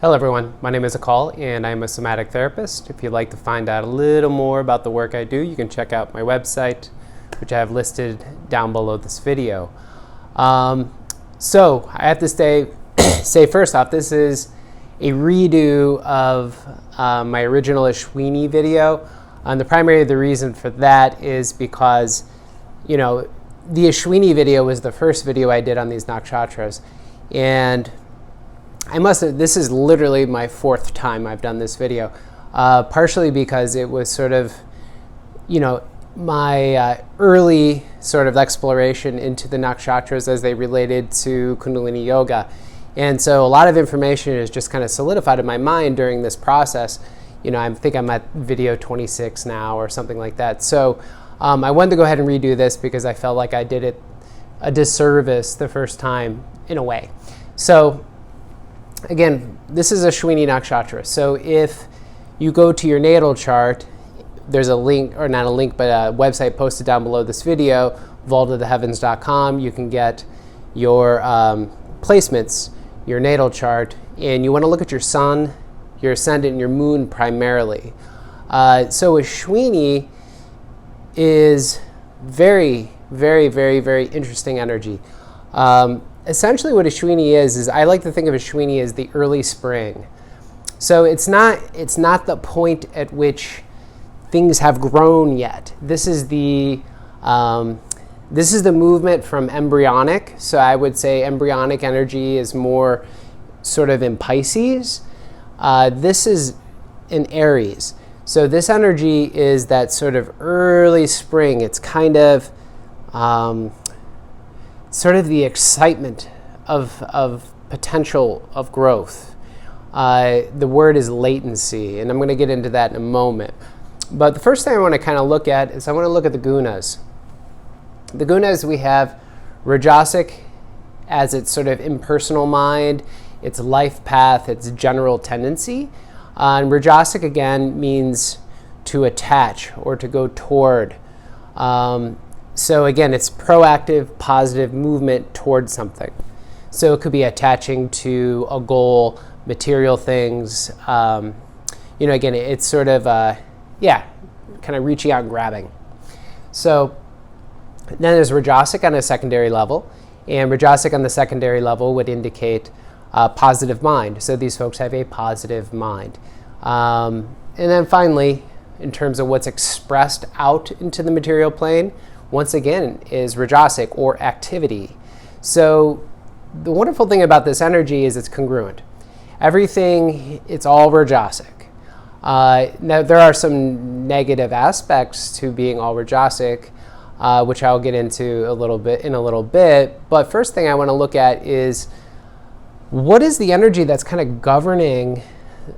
Hello everyone, my name is Akal and I'm a somatic therapist. If you'd like to find out a little more about the work I do, you can check out my website, which I have listed down below this video. So I have to say first off, this is a redo of my original Ashwini video. And the reason for that is because, the Ashwini video was the first video I did on these nakshatras. And this is literally my fourth time I've done this video, partially because it was sort of, my early sort of exploration into the nakshatras as they related to Kundalini yoga. And so a lot of information is just kind of solidified in my mind during this process. I think I'm at video 26 now or something like that. So I wanted to go ahead and redo this because I felt like I did it a disservice the first time in a way. So again, this is Ashwini Nakshatra. So if you go to your natal chart, there's a link, or not a link, but a website posted down below this video, vaultoftheheavens.com. You can get your placements, your natal chart, and you want to look at your sun, your ascendant, and your moon primarily. So Ashwini is very, very, very, very interesting energy. Essentially what Ashwini is I like to think of Ashwini as the early spring. So it's not the point at which things have grown yet. This is the movement from embryonic. So I would say embryonic energy is more sort of in Pisces. This is in Aries. So this energy is that sort of early spring. It's kind of sort of the excitement of potential of growth. The word is latency, and I'm going to get into that in a moment. But the first thing I want to kind of look at is I want to look at the Gunas. The Gunas, we have Rajasic as its sort of impersonal mind, its life path, its general tendency. And Rajasic, again, means to attach or to go toward. So again, it's proactive, positive movement towards something. So it could be attaching to a goal, material things. Again, it's sort of, kind of reaching out and grabbing. So then there's Rajasic on a secondary level. And Rajasic on the secondary level would indicate a positive mind. So these folks have a positive mind. And then finally, in terms of what's expressed out into the material plane, once again, is Rajasic or activity. So the wonderful thing about this energy is it's congruent. Everything, it's all Rajasic. Now, there are some negative aspects to being all Rajasic, which I'll get into in a little bit. But first thing I want to look at is what is the energy that's kind of governing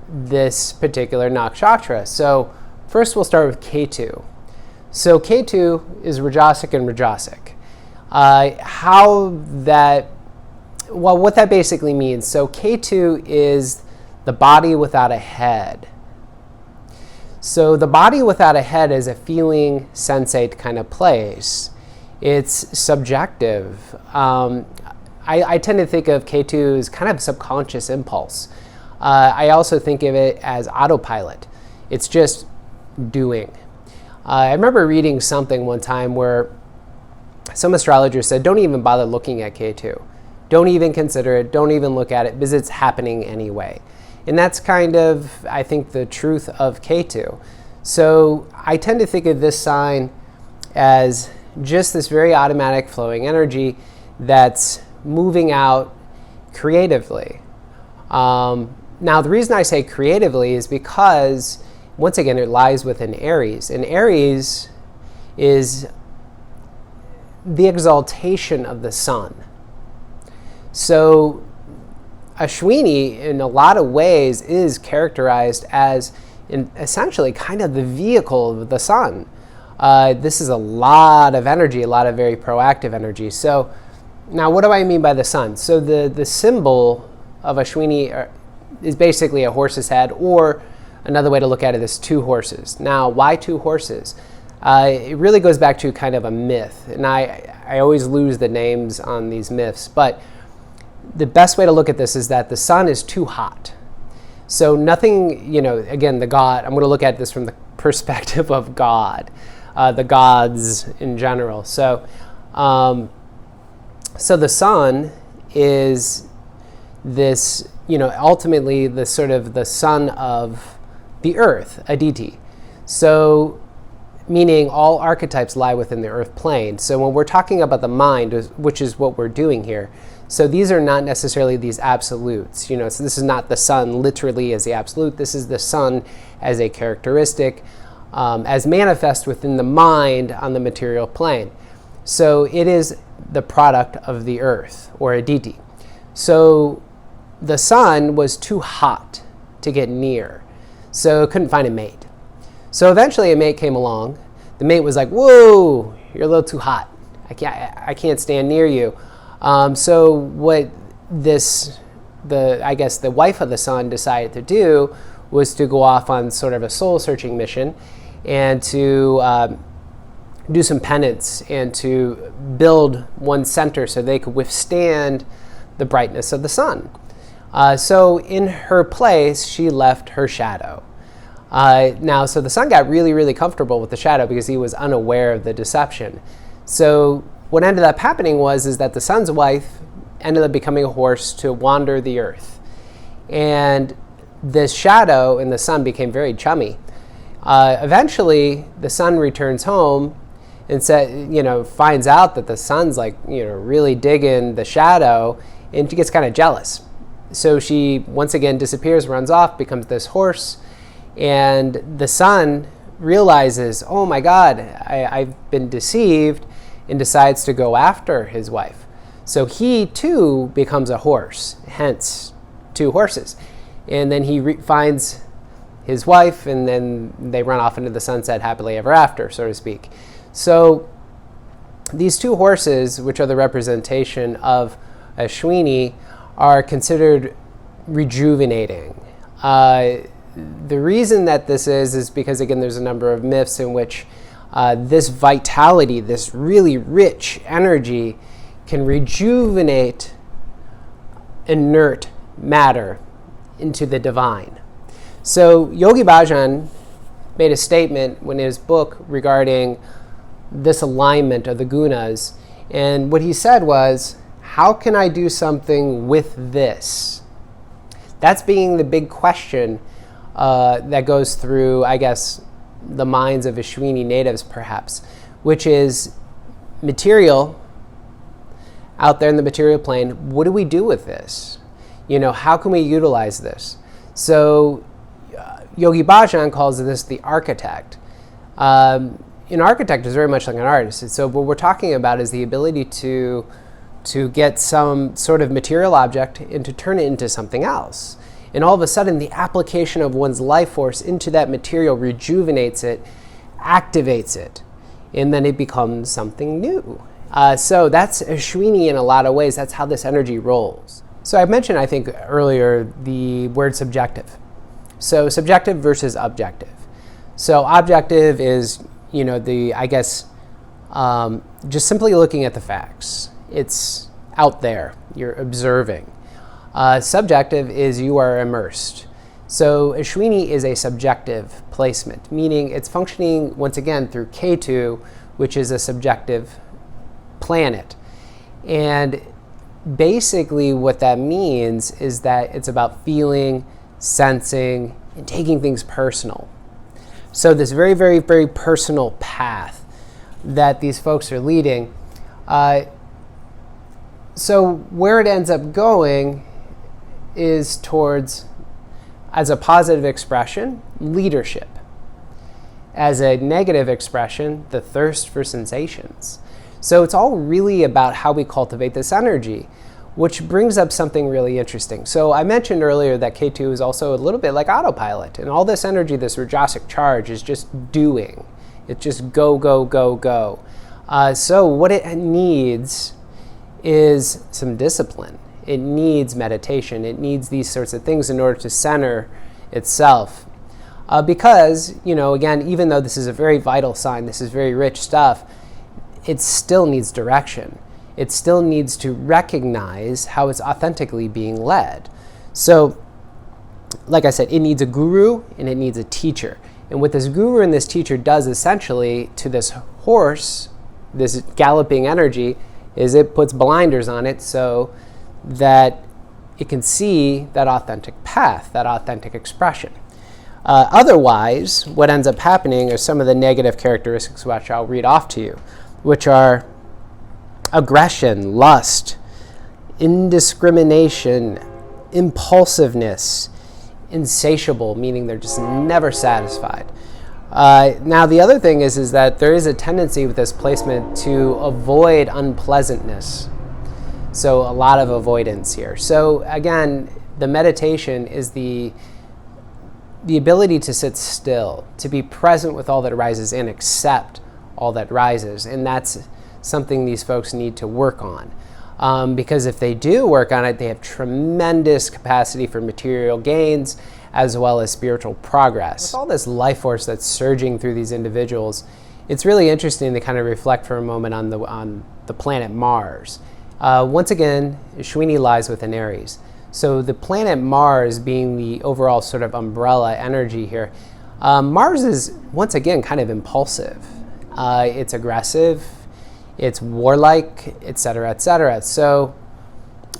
this particular nakshatra. So first we'll start with Ketu. So Ketu is Rajasic and Rajasic. What that basically means. So Ketu is the body without a head. So the body without a head is a feeling, sensate kind of place. It's subjective. I tend to think of Ketu as kind of subconscious impulse. I also think of it as autopilot. It's just doing. I remember reading something one time where some astrologer said, don't even bother looking at Ketu. Don't even consider it. Don't even look at it because it's happening anyway. And that's kind of, I think, the truth of Ketu. So I tend to think of this sign as just this very automatic flowing energy that's moving out creatively. Now, the reason I say creatively is because, once again, it lies within Aries. And Aries is the exaltation of the sun. So Ashwini, in a lot of ways, is characterized as essentially kind of the vehicle of the sun. This is a lot of energy, a lot of very proactive energy. So now what do I mean by the sun? So the symbol of Ashwini is basically a horse's head, or another way to look at it is two horses. Now, why two horses? It really goes back to kind of a myth, and I always lose the names on these myths, but the best way to look at this is that the sun is too hot. So nothing, again, the God, I'm going to look at this from the perspective of God, the gods in general. So the sun is this, ultimately the sort of the son of the earth, Aditi. So meaning all archetypes lie within the earth plane. So when we're talking about the mind, which is what we're doing here, so these are not necessarily these absolutes. So this is not the sun literally as the absolute. This is the sun as a characteristic, as manifest within the mind on the material plane. So it is the product of the earth, or Aditi. So the sun was too hot to get near, so it couldn't find a mate. So eventually a mate came along. The mate was like, whoa, you're a little too hot. I can't stand near you. So what the wife of the sun decided to do was to go off on sort of a soul-searching mission and to do some penance and to build one center so they could withstand the brightness of the sun. So in her place, she left her shadow. So the sun got really, really comfortable with the shadow because he was unaware of the deception. So what ended up happening is that the sun's wife ended up becoming a horse to wander the earth. And the shadow and the sun became very chummy. Eventually, the sun returns home and finds out that the sun's really digging the shadow, and she gets kind of jealous. So she once again disappears, runs off, becomes this horse, and the sun realizes, oh my God, I've been deceived, and decides to go after his wife. So he too becomes a horse, hence two horses. And then he finds his wife, and then they run off into the sunset happily ever after, so to speak. So these two horses, which are the representation of Ashwini, are considered rejuvenating. The reason that this is because, again, there's a number of myths in which this vitality, this really rich energy, can rejuvenate inert matter into the divine. So Yogi Bhajan made a statement in his book regarding this alignment of the Gunas, and what he said was, how can I do something with this? That's being the big question that goes through, I guess, the minds of Ashwini natives perhaps, which is material, out there in the material plane, what do we do with this? How can we utilize this? So Yogi Bhajan calls this the architect. An architect is very much like an artist. And so what we're talking about is the ability to get some sort of material object and to turn it into something else. And all of a sudden, the application of one's life force into that material rejuvenates it, activates it, and then it becomes something new. So that's Ashwini in a lot of ways. That's how this energy rolls. So I mentioned, I think, earlier the word subjective. So subjective versus objective. So objective is, just simply looking at the facts. It's out there. You're observing. Subjective is you are immersed. So Ashwini is a subjective placement, meaning it's functioning once again through Ketu, which is a subjective planet. And basically what that means is that it's about feeling, sensing, and taking things personal. So this very, very, very personal path that these folks are leading. So where it ends up going is towards, as a positive expression, leadership. As a negative expression, the thirst for sensations. So it's all really about how we cultivate this energy, which brings up something really interesting. So I mentioned earlier that K2 is also a little bit like autopilot, and all this energy, this Rajasic charge, is just doing. It's just go, go, go, go. So what it needs is some discipline. It needs meditation. It needs these sorts of things in order to center itself. Because, again, even though this is a very vital sign, this is very rich stuff, it still needs direction. It still needs to recognize how it's authentically being led. So like I said, it needs a guru and it needs a teacher. And what this guru and this teacher does essentially to this horse, this galloping energy, is it puts blinders on it so that it can see that authentic path, that authentic expression. Otherwise, what ends up happening are some of the negative characteristics which I'll read off to you, which are aggression, lust, indiscrimination, impulsiveness, insatiable, meaning they're just never satisfied. Now, the other thing is that there is a tendency with this placement to avoid unpleasantness. So a lot of avoidance here. So again, the meditation is the ability to sit still, to be present with all that arises and accept all that rises. And that's something these folks need to work on. Because if they do work on it, they have tremendous capacity for material gains as well as spiritual progress. With all this life force that's surging through these individuals, it's really interesting to kind of reflect for a moment on the planet Mars. Once again, Ashwini lies within Aries. So the planet Mars being the overall sort of umbrella energy here, Mars is once again kind of impulsive. It's aggressive, it's warlike, etc., etc. So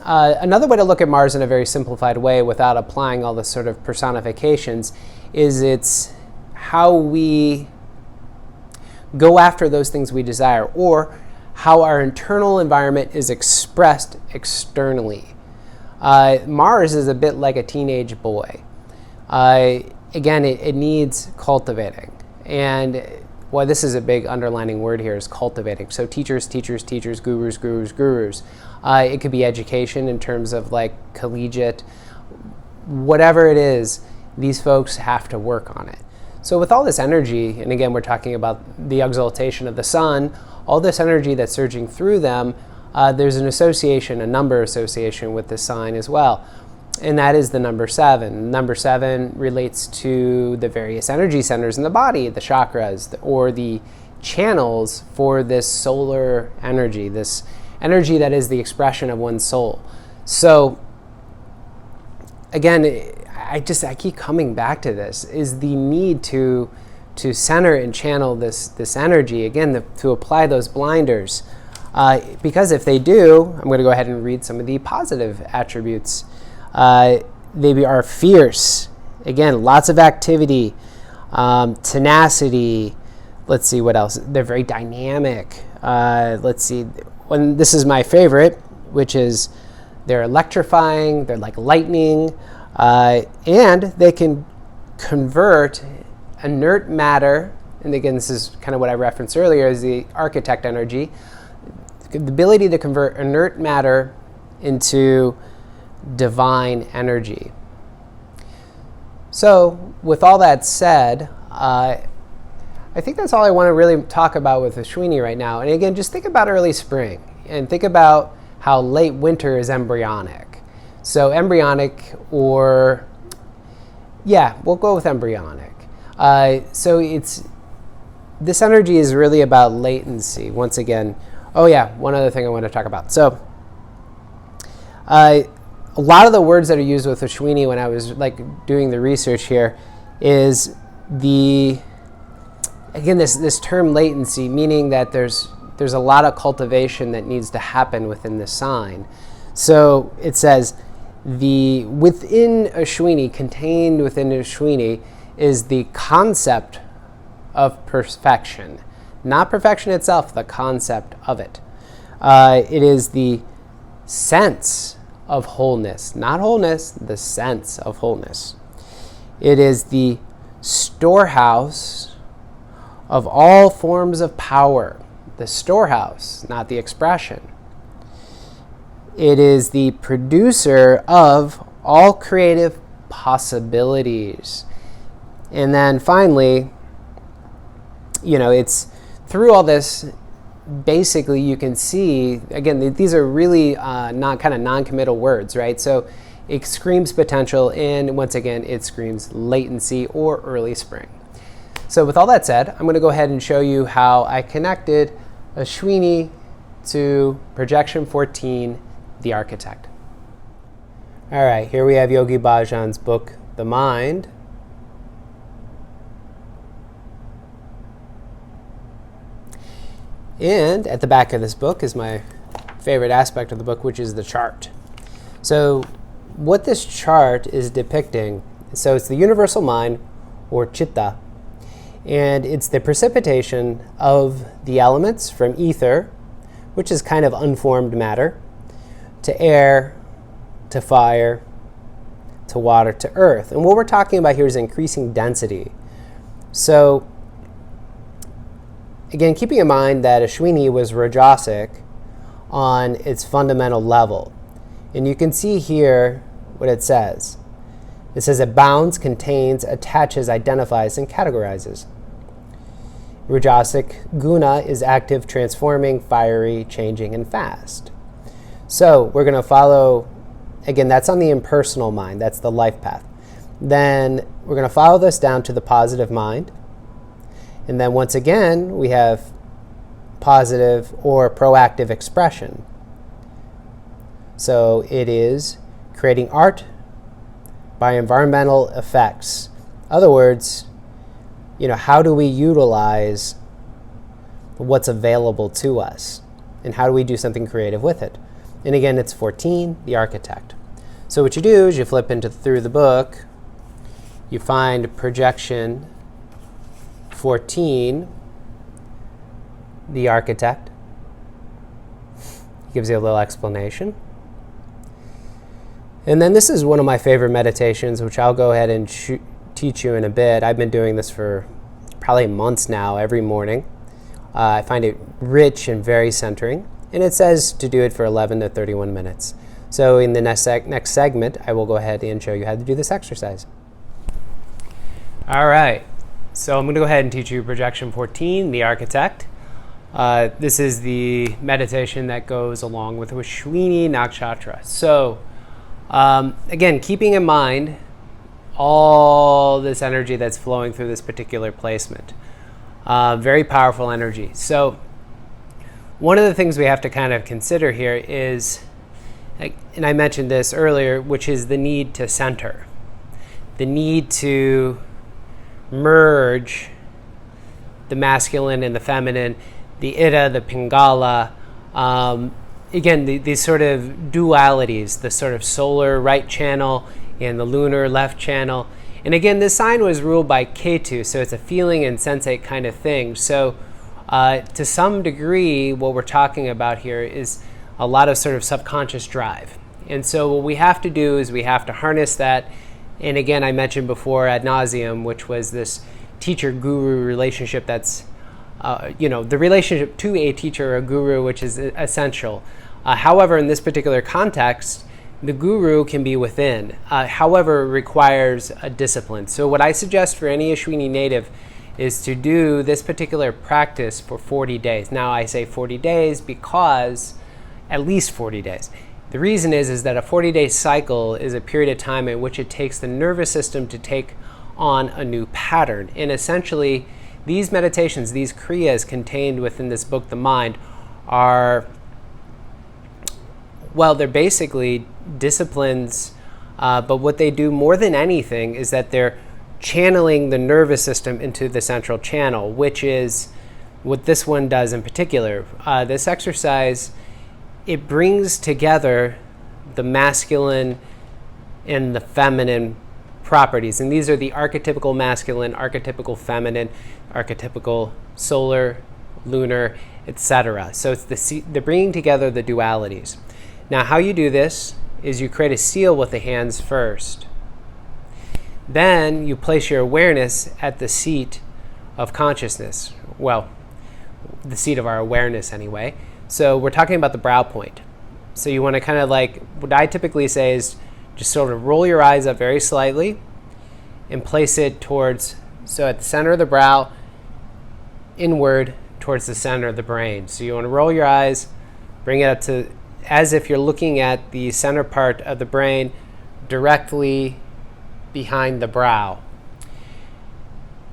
another way to look at Mars in a very simplified way without applying all the sort of personifications is it's how we go after those things we desire, or how our internal environment is expressed externally. Mars is a bit like a teenage boy. Again, it needs cultivating. And well, this is a big underlining word here, is cultivating. So teachers, teachers, teachers, gurus, gurus, gurus. It could be education in terms of like collegiate, whatever it is, these folks have to work on it. So with all this energy, and again, we're talking about the exaltation of the sun, all this energy that's surging through them, there's an association, a number association with the sign as well. And that is the number 7. Number 7 relates to the various energy centers in the body, the chakras, or the channels for this solar energy, this energy that is the expression of one's soul. So again, I keep coming back to this, is the need to center and channel this energy, again, to apply those blinders. Because if they do, I'm going to go ahead and read some of the positive attributes. They are fierce. Again, lots of activity, tenacity. Let's see what else. They're very dynamic. Let's see. This is my favorite, which is they're electrifying. They're like lightning. And they can convert inert matter. And again, this is kind of what I referenced earlier, is the architect energy. The ability to convert inert matter into divine energy. So, with all that said, I think that's all I want to really talk about with Ashwini right now. And again, just think about early spring and think about how late winter is embryonic. So embryonic, or yeah, we'll go with embryonic. So this energy is really about latency. Once again, oh yeah, one other thing I want to talk about. So a lot of the words that are used with Ashwini when I was like doing the research here is this term latency, meaning that there's a lot of cultivation that needs to happen within the sign. So it says within Ashwini, contained within Ashwini, is the concept of perfection. Not perfection itself, the concept of it. It is the sense of wholeness, not wholeness, the sense of wholeness. It is the storehouse of all forms of power, the storehouse, not the expression. It is the producer of all creative possibilities. And then finally, it's through all this, basically you can see, again, these are really not kind of non-committal words, right? So it screams potential, and once again, it screams latency or early spring. So with all that said, I'm going to go ahead and show you how I connected Ashwini to projection 14, the architect. All right, here we have Yogi Bhajan's book, the mind. And at the back of this book is my favorite aspect of the book, which is the chart. So what this chart is depicting, so it's the universal mind, or chitta, and it's the precipitation of the elements from ether, which is kind of unformed matter, to air, to fire, to water, to earth. And what we're talking about here is increasing density. So again, keeping in mind that Ashwini was Rajasic on its fundamental level. And you can see here what it says. It says it bounds, contains, attaches, identifies, and categorizes. Rajasic guna is active, transforming, fiery, changing, and fast. So we're going to follow, again, that's on the impersonal mind. That's the life path. Then we're going to follow this down to the positive mind. And then once again, we have positive or proactive expression. So it is creating art by environmental effects. In other words, how do we utilize what's available to us? And how do we do something creative with it? And again, it's 14, the architect. So what you do is you flip through the book, you find projection 14, the architect. Gives you a little explanation. And then this is one of my favorite meditations, which I'll go ahead and teach you in a bit. I've been doing this for probably months now, every morning. I find it rich and very centering. And it says to do it for 11 to 31 minutes. So in the next segment, I will go ahead and show you how to do this exercise. All right. So I'm going to go ahead and teach you projection 14, the architect. This is the meditation that goes along with Ashwini Nakshatra. So again, keeping in mind all this energy that's flowing through this particular placement. Very powerful energy. So one of the things we have to kind of consider here is, and I mentioned this earlier, which is the need to center. The need to merge the masculine and the feminine, the Ida, the Pingala, again, these sort of dualities, the sort of solar right channel and the lunar left channel. And again, this sign was ruled by Ketu, so it's a feeling and sensate kind of thing. So to some degree, what we're talking about here is a lot of sort of subconscious drive. And so what we have to do is we have to harness that. And again, I mentioned before ad nauseum, which was this teacher-guru relationship that's, the relationship to a teacher or a guru, which is essential. However, in this particular context, the guru can be within. However, it requires a discipline. So what I suggest for any Ashwini native is to do this particular practice for 40 days. Now, I say 40 days because at least 40 days. The reason is that a 40-day cycle is a period of time in which it takes the nervous system to take on a new pattern. And essentially, these meditations, these kriyas contained within this book, The Mind, are, well, they're basically disciplines, but what they do more than anything is that they're channeling the nervous system into the central channel, which is what this one does in particular. This exercise, it brings together the masculine and the feminine properties. And these are the archetypical masculine, archetypical feminine, archetypical solar, lunar, etc. So it's the bringing together the dualities. Now, how you do this is you create a seal with the hands first. Then you place your awareness at the seat of consciousness. Well, the seat of our awareness anyway. So we're talking about the brow point. So you want to kind of what I typically say is just sort of roll your eyes up very slightly and place it towards, so at the center of the brow, inward towards the center of the brain. So you want to roll your eyes, bring it up to, as if you're looking at the center part of the brain directly behind the brow.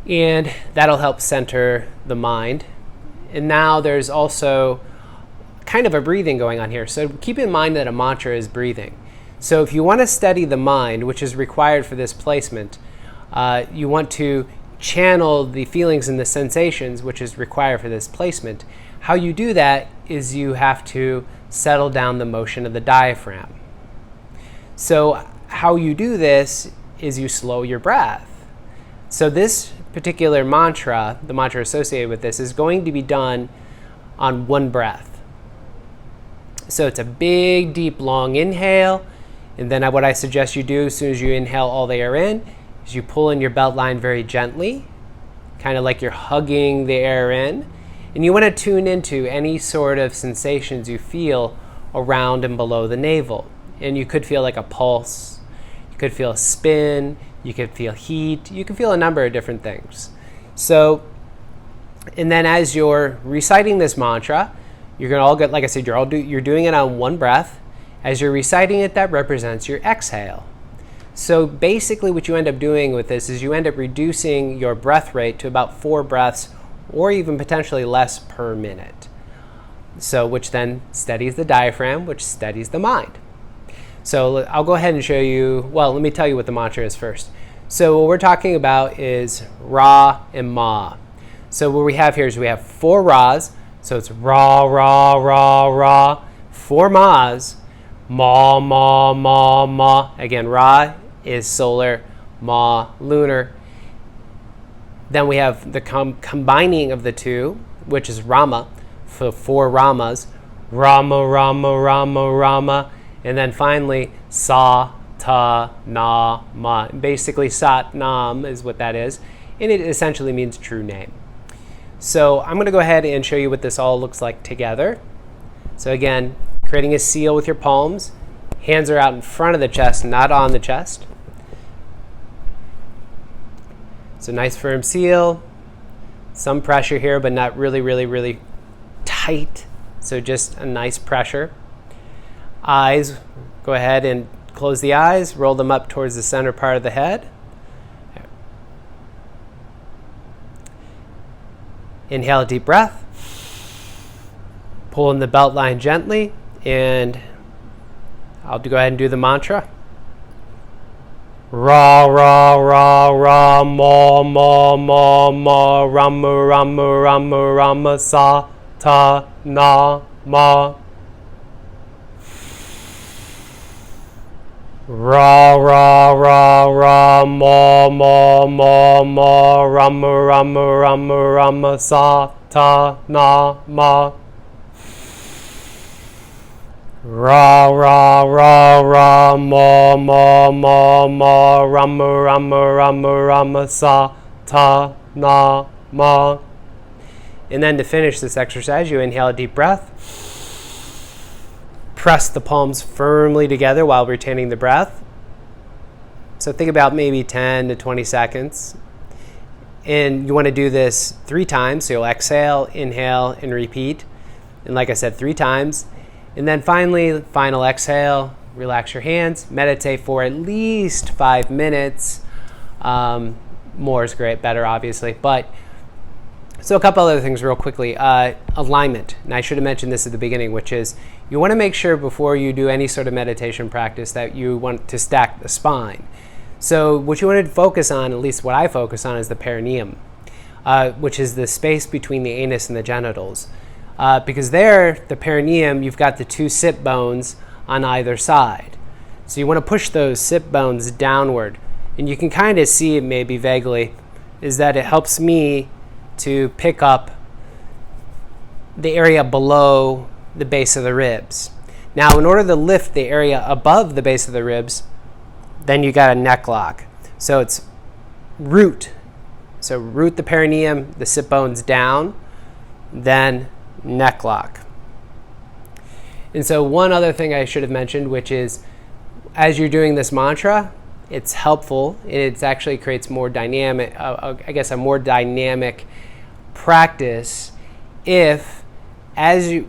And that'll help center the mind. And now there's also kind of a breathing going on here. So keep in mind that a mantra is breathing. So if you want to steady the mind, which is required for this placement, you want to channel the feelings and the sensations, which is required for this placement. How you do that is you have to settle down the motion of the diaphragm. So how you do this is you slow your breath. So this particular mantra, the mantra associated with this, is going to be done on one breath. So it's a big, deep, long inhale. And then what I suggest you do as soon as you inhale all the air in is you pull in your belt line very gently, kind of like you're hugging the air in. And you want to tune into any sort of sensations you feel around and below the navel. And you could feel like a pulse, you could feel a spin, you could feel heat, you can feel a number of different things. So, and then as you're reciting this mantra, you're going to all get, like I said, you're doing it on one breath. As you're reciting it, that represents your exhale. So basically what you end up doing with this is you end up reducing your breath rate to about 4 breaths or even potentially less per minute. So which then steadies the diaphragm, which steadies the mind. So I'll go ahead and show you, well, let me tell you what the mantra is first. So what we're talking about is Ra and Ma. So what we have here is we have 4 Ras. So it's Ra, Ra, Ra, Ra. 4 Mas. Ma, Ma, Ma, Ma. Again, Ra is solar, Ma, lunar. Then we have the combining of the two, which is Rama, for 4 Ramas. Rama, Rama, Rama, Rama. And then finally, Sa, Ta, Na, Ma. Basically, Sat Nam is what that is. And it essentially means true name. So I'm going to go ahead and show you what this all looks like together. So again, creating a seal with your palms. Hands are out in front of the chest, not on the chest. So nice firm seal. Some pressure here, but not really, really, really tight. So just a nice pressure. Eyes, go ahead and close the eyes. Roll them up towards the center part of the head. Inhale a deep breath. Pull in the belt line gently, and I'll go ahead and do the mantra. Ra, Ra, Ra, Ra, Ma, Ma, Ma, Ma, Rama, Rama, Rama, Rama, Sa, Ta, Na, Ma. Ra, Ra, Ra, Ra, Ma, Ma, Ma, Ma, Rama, Rama, Rama, Rama, Sa, Ta, Na, Ma. Ra, Ra, Ra, Ra, Ma, Ma, Ma, Ma, Rama, Rama, Rama, Rama, Sa, Ta, Na, Ma. And then to finish this exercise, you inhale a deep breath. Press the palms firmly together while retaining the breath. So think about maybe 10 to 20 seconds. And you want to do this 3 times. So you'll exhale, inhale, and repeat. And like I said, 3 times. And then finally, final exhale, relax your hands, meditate for at least 5 minutes. More is great, better obviously. But so a couple other things real quickly. Alignment, and I should have mentioned this at the beginning, which is you want to make sure before you do any sort of meditation practice that you want to stack the spine. So what you want to focus on, at least what I focus on, is the perineum, which is the space between the anus and the genitals. Because there, the perineum, you've got the 2 sit bones on either side. So you want to push those sit bones downward. And you can kind of see it maybe vaguely, is that it helps me to pick up the area below the base of the ribs. Now, in order to lift the area above the base of the ribs, then you got a neck lock. So it's root. So root the perineum, the sit bones down, then neck lock. And so one other thing I should have mentioned, which is as you're doing this mantra, it's helpful. It actually creates more dynamic, a more dynamic practice if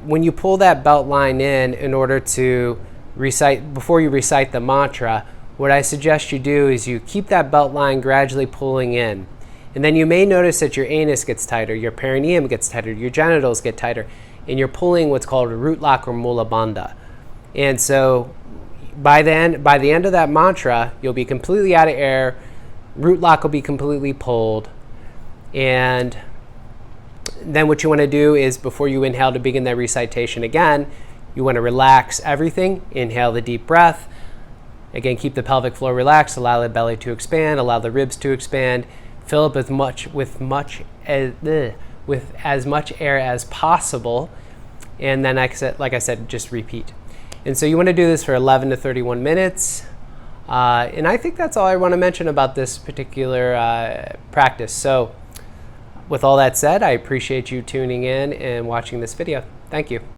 when you pull that belt line in order to recite, before you recite the mantra, what I suggest you do is you keep that belt line gradually pulling in. And then you may notice that your anus gets tighter, your perineum gets tighter, your genitals get tighter, and you're pulling what's called a root lock or mula bandha. And so by the end of that mantra, you'll be completely out of air, root lock will be completely pulled, and then what you want to do is, before you inhale to begin that recitation again, you want to relax everything. Inhale the deep breath. Again, keep the pelvic floor relaxed, allow the belly to expand, allow the ribs to expand, fill up with as much air as possible, and then like I said, just repeat. And so you want to do this for 11 to 31 minutes. And I think that's all I want to mention about this particular practice. So with all that said, I appreciate you tuning in and watching this video. Thank you.